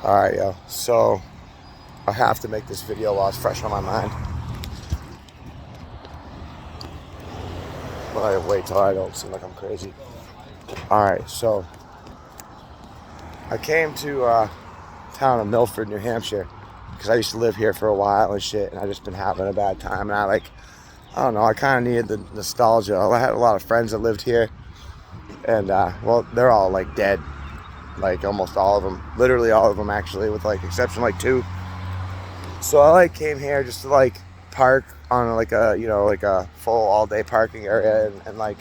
Alright, yo. So, I have to make this video while it's fresh on my mind. But I wait till I don't seem like I'm crazy. Alright, so I came to town of Milford, New Hampshire, because I used to live here for a while and shit, and I just been having a bad time, and I don't know, I kind of needed the nostalgia. I had a lot of friends that lived here, and well, they're all like dead, like almost all of them, literally all of them actually, with like exception like 2. So I like came here just to like park on like a, you know, like a full all day parking area, and like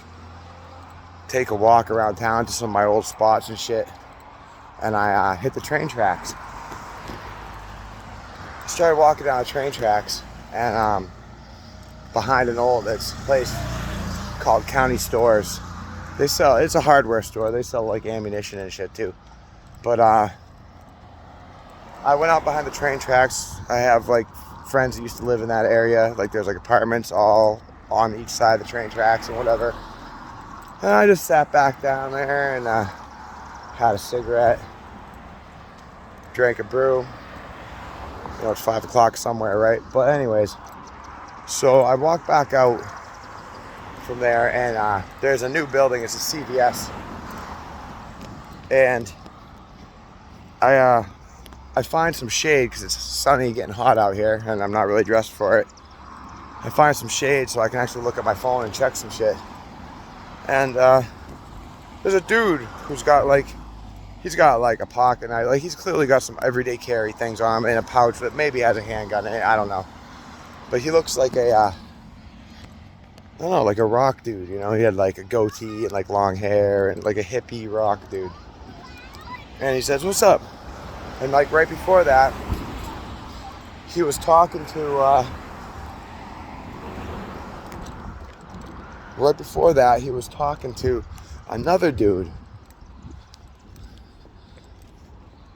take a walk around town to some of my old spots and shit. And I hit the train tracks. Started walking down the train tracks, and behind an old place called County Stores. They sell, it's a hardware store. They sell like ammunition and shit too. But I went out behind the train tracks. I have like friends that used to live in that area. Like there's like apartments all on each side of the train tracks and whatever. And I just sat back down there and had a cigarette, drank a brew. You know, it's 5 o'clock somewhere, right? But anyways, so I walked back out from there, and there's a new building. It's a CVS, and I find some shade because it's sunny, getting hot out here, and I'm not really dressed for it. I find some shade so I can actually look at my phone and check some shit. And there's a dude who's got like, he's got like a pocket knife. Like he's clearly got some everyday carry things on him in a pouch that maybe has a handgun in it. I don't know. But he looks like a, I don't know, like a rock dude, you know? He had like a goatee and like long hair and like a hippie rock dude. And he says, "What's up?" And like right before that, he was talking to, another dude.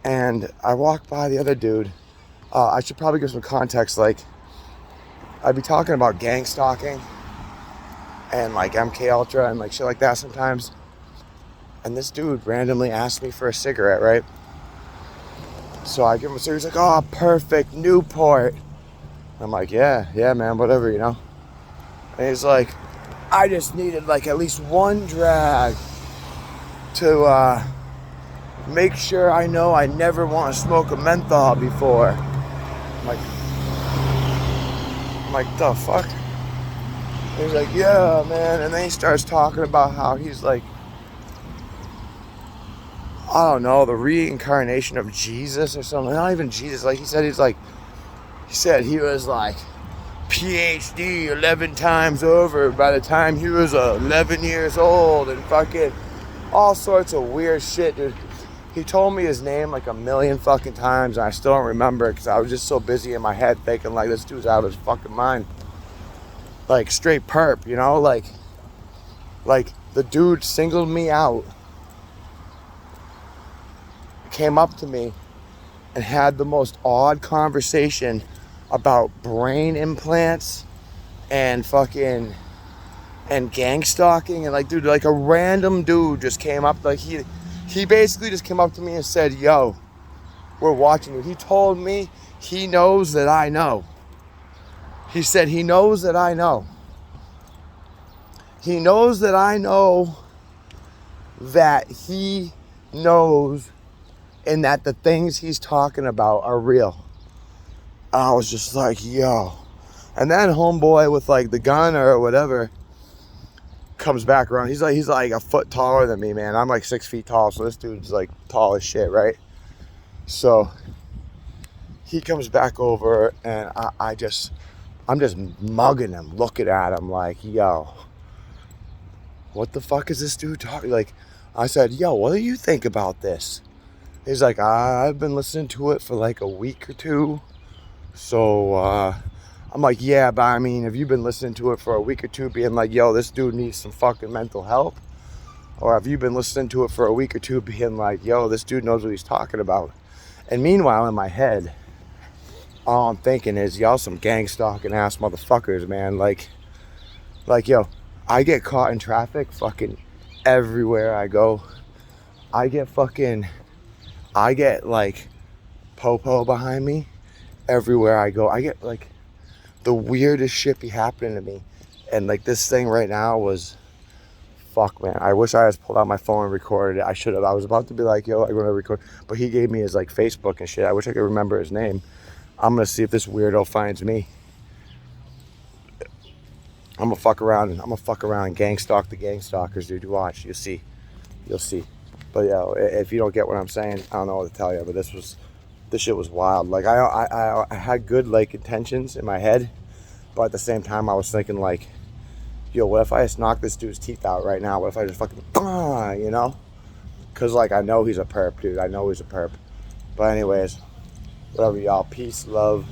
And I walked by the other dude. I should probably give some context. Like, I'd be talking about gang stalking and like MK Ultra and like shit like that sometimes. And this dude randomly asked me for a cigarette, right? So I give him a cigarette. He's like, "Oh, perfect, Newport." I'm like, yeah, man, whatever, you know? And he's like, "I just needed like at least one drag to make sure I know I never want to smoke a menthol before." I'm like, the fuck? And he's like, "Yeah, man." And then he starts talking about how he's like, I don't know, the reincarnation of Jesus or something. Not even Jesus. Like he said he was like PhD 11 times over by the time he was 11 years old and fucking all sorts of weird shit, dude. He told me his name like a million fucking times and I still don't remember it because I was just so busy in my head thinking like this dude's out of his fucking mind. Like straight perp, you know? Like the dude singled me out, came up to me and had the most odd conversation about brain implants and fucking and gang stalking, and like, dude, like a random dude just came up, like he basically just came up to me and said, "Yo, we're watching you." He told me he knows that I know. He said he knows that I know. He knows that I know that he knows and that the things he's talking about are real. I was just like, yo. And then homeboy with like the gun or whatever comes back around. He's like a foot taller than me, man. I'm like 6 feet tall, so this dude's like tall as shit, right? So he comes back over and I'm just mugging him, looking at him like, yo, what the fuck is this dude talking? Like, I said, "Yo, what do you think about this?" He's like, "I've been listening to it for like a week or 2. So, I'm like, "Yeah, but I mean, have you been listening to it for a week or 2 being like, yo, this dude needs some fucking mental help? Or have you been listening to it for a week or 2 being like, yo, this dude knows what he's talking about?" And meanwhile, in my head, all I'm thinking is, y'all some gang stalking ass motherfuckers, man. Like, yo, I get caught in traffic fucking everywhere I go. I get like popo behind me everywhere I go. I get like the weirdest shit be happening to me. And like this thing right now was, fuck man, I wish I just pulled out my phone and recorded it. I should have. I was about to be like, yo, I'm gonna record, but he gave me his like Facebook and shit. I wish I could remember his name. I'm gonna see if this weirdo finds me. I'm gonna fuck around and gang stalk the gang stalkers, dude. You watch, you'll see. But yeah, if you don't get what I'm saying, I don't know what to tell you. But this shit was wild. Like I had good like intentions in my head, but at the same time I was thinking like, yo, what if I just knock this dude's teeth out right now? What if I just fucking, you know? Cause like I know he's a perp, dude. I know he's a perp. But anyways, whatever, y'all. Peace, love,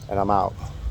and I'm out.